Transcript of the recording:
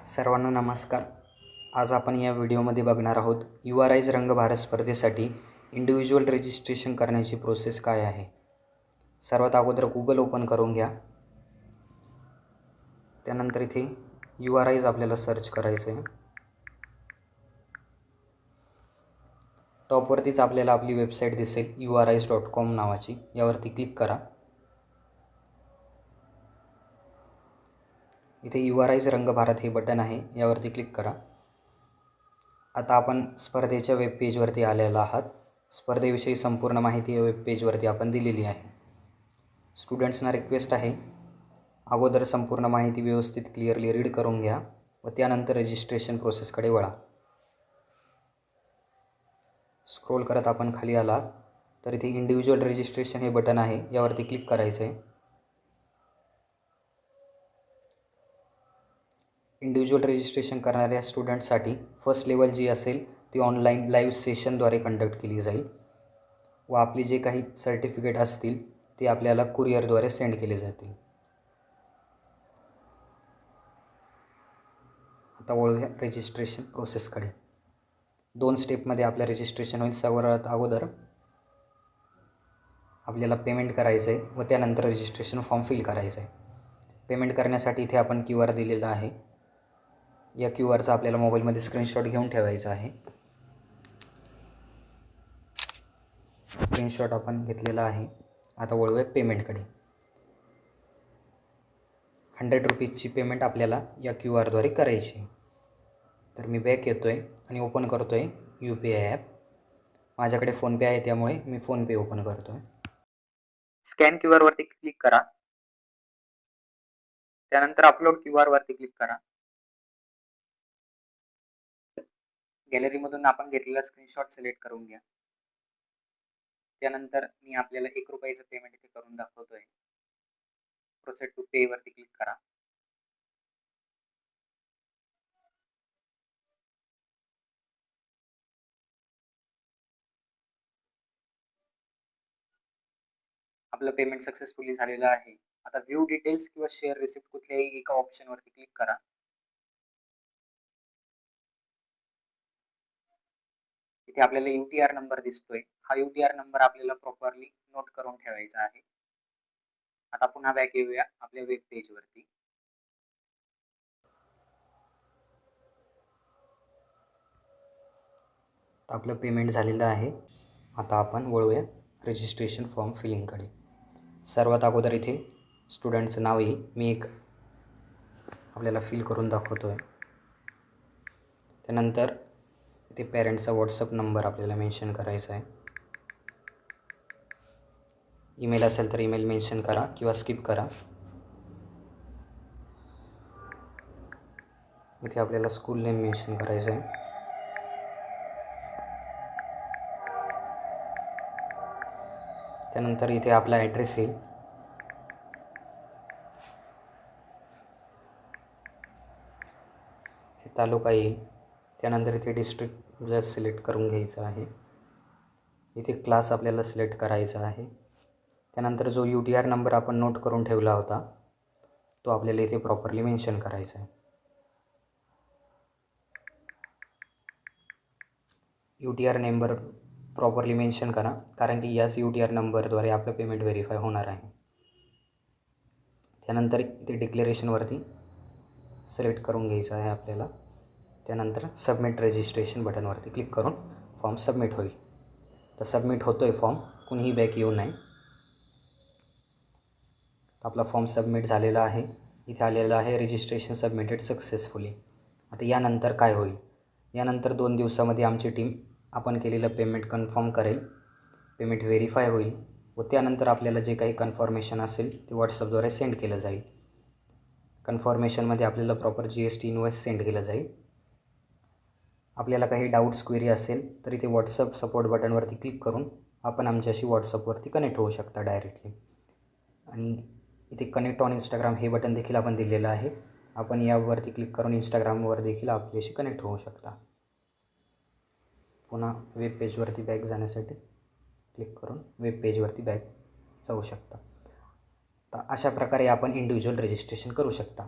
सर्वांना नमस्कार. आज आपण या व्हिडिओमध्ये बघणार आहोत URIs रंग भारत स्पर्धेसाठी इंडिव्हिज्युअल रजिस्ट्रेशन करण्याची प्रोसेस काय आहे. सर्वात अगोदर गूगल ओपन करून घ्या. त्यानंतर इथे URIs आपल्याला सर्च करायचं आहे. टॉपवरतीच आपल्याला आपली वेबसाईट दिसेल uris.com नावाची. यावरती क्लिक करा. इथे URIs रंग भारत हे बटन आहे, यावरती क्लिक करा. आता आपण स्पर्धेच्या वेब पेजवरती आलेला आहात. स्पर्धेविषयी संपूर्ण माहिती या वेब पेजवरती आपण दिलेली आहे. स्टुडंट्सना रिक्वेस्ट आहे, अगोदर संपूर्ण माहिती व्यवस्थित क्लिअरली रीड करून घ्या व त्यानंतर रजिस्ट्रेशन प्रोसेसकडे वळा. स्क्रोल करत आपण खाली आलात तर इथे इंडिव्हिज्युअल रजिस्ट्रेशन हे बटन आहे, यावरती क्लिक करायचं आहे. इंडिव्हिज्युअल रजिस्ट्रेशन करणाऱ्या स्टुडंटसाठी फर्स्ट लेवल जी असेल ती ऑनलाईन लाईव्ह सेशनद्वारे कंडक्ट केली जाईल व आपली जे काही सर्टिफिकेट असतील ते आपल्याला कुरिअरद्वारे सेंड केले जातील. आता वळूया रजिस्ट्रेशन प्रोसेसकडे. 2 स्टेपमध्ये आपलं रजिस्ट्रेशन होईल. सर्वात अगोदर आपल्याला पेमेंट करायचं आहे व त्यानंतर रजिस्ट्रेशन फॉर्म फिल करायचं आहे. पेमेंट करण्यासाठी इथे आपण QR दिलेला आहे. या QRचा आपल्याला मोबाईलमध्ये स्क्रीनशॉट घेऊन ठेवायचा आहे. स्क्रीनशॉट आपण घेतलेला आहे. आता वळूया पेमेंटकडे. 100 रुपीजची पेमेंट आपल्याला या QRद्वारे करायची. तर मी बॅक येतो आहे आणि ओपन करतो आहे UPI ॲप. माझ्याकडे फोनपे आहे त्यामुळे मी फोनपे ओपन करतो आहे. स्कॅन QRवरती क्लिक करा. त्यानंतर अपलोड QRवरती क्लिक करा. गॅलरीमधून आपण घेतलेला स्क्रीनशॉट सिलेक्ट करून घ्या. त्यानंतर मी आपल्याला 1 रुपयाचं पेमेंट इथे करून दाखवतो आहे. प्रोसेड टू पे वरती क्लिक करा. आपलं पेमेंट सक्सेसफुली झालेलं आहे. आता व्ह्यू डिटेल्स किंवा शेअर रिसिप्ट कुठल्याही एका ऑप्शनवरती क्लिक करा. इथे आपल्याला UTR नंबर दिसतोय. हा UTR नंबर आपल्याला प्रॉपरली नोट करून ठेवायचा आहे. आता पुन्हा बॅक येऊया आपल्या वेब पेजवरती. आपलं पेमेंट झालेलं आहे. आता आपण वळूया रजिस्ट्रेशन फॉर्म फिलिंगकडे. सर्वात अगोदर इथे स्टुडंटचं नाव येईल. मी एक आपल्याला फिल करून दाखवतो आहे. त्यानंतर इथे पॅरेंटचा WhatsApp नंबर आपल्याला मेन्शन करायचा आहे. ईमेल असेल तर ईमेल मेन्शन करा किंवा स्किप करा. इथे आपल्याला स्कूल नेम मेन्शन करायचं आहे. त्यानंतर इथे आपला ॲड्रेस येईल. तालुका येईल. त्यानंतर इथे डिस्ट्रिक्ट आपल्याला सिलेक्ट करून घ्यायचं आहे. इथे क्लास आपल्याला सिलेक्ट करायचा आहे. त्यानंतर जो UTR नंबर आपण नोट करून ठेवला होता तो आपल्याला इथे प्रॉपरली मेन्शन करायचा आहे. UTR नंबर प्रॉपरली मेन्शन करा, कारण की याच UTR नंबरद्वारे आपलं पेमेंट व्हेरीफाय होणार आहे. त्यानंतर इथे डिक्लेरेशनवरती सिलेक्ट करून घ्यायचं आहे आपल्याला. त्यानंतर सबमिट रजिस्ट्रेशन बटनवरती क्लिक करून फॉर्म सबमिट होईल. तर सबमिट होतो आहे फॉर्म, कुणीही बॅक येऊ नये. आपला फॉर्म सबमिट झालेला आहे. इथे आलेलं आहे रजिस्ट्रेशन सबमिटेड सक्सेसफुली. आता यानंतर काय होईल? यानंतर 2 दिवसामध्ये आमची टीम आपण केलेलं पेमेंट कन्फर्म करेल. पेमेंट व्हेरीफाय होईल व त्यानंतर आपल्याला जे काही कन्फर्मेशन असेल ते WhatsAppद्वारे सेंड केलं जाईल. कन्फर्मेशनमध्ये आपल्याला प्रॉपर GST इनवॉइस सेंड केलं जाईल. आपल्याला काही डाऊट्स क्वेरी असेल तर इथे WhatsApp सपोर्ट बटनवरती क्लिक करून आपण आमच्याशी WhatsAppवरती कनेक्ट होऊ शकता डायरेक्टली. आणि इथे कनेक्ट ऑन इंस्टाग्राम हे बटन देखील आपण दिलेलं आहे. आपण यावरती क्लिक करून इंस्टाग्रामवर देखील आपल्याशी कनेक्ट होऊ शकता. पुन्हा वेब पेजवरती बॅक जाण्यासाठी क्लिक करून वेब पेजवरती बॅक जाऊ शकता. तर अशा प्रकारे आपण इंडिव्हिज्युअल रजिस्ट्रेशन करू शकता.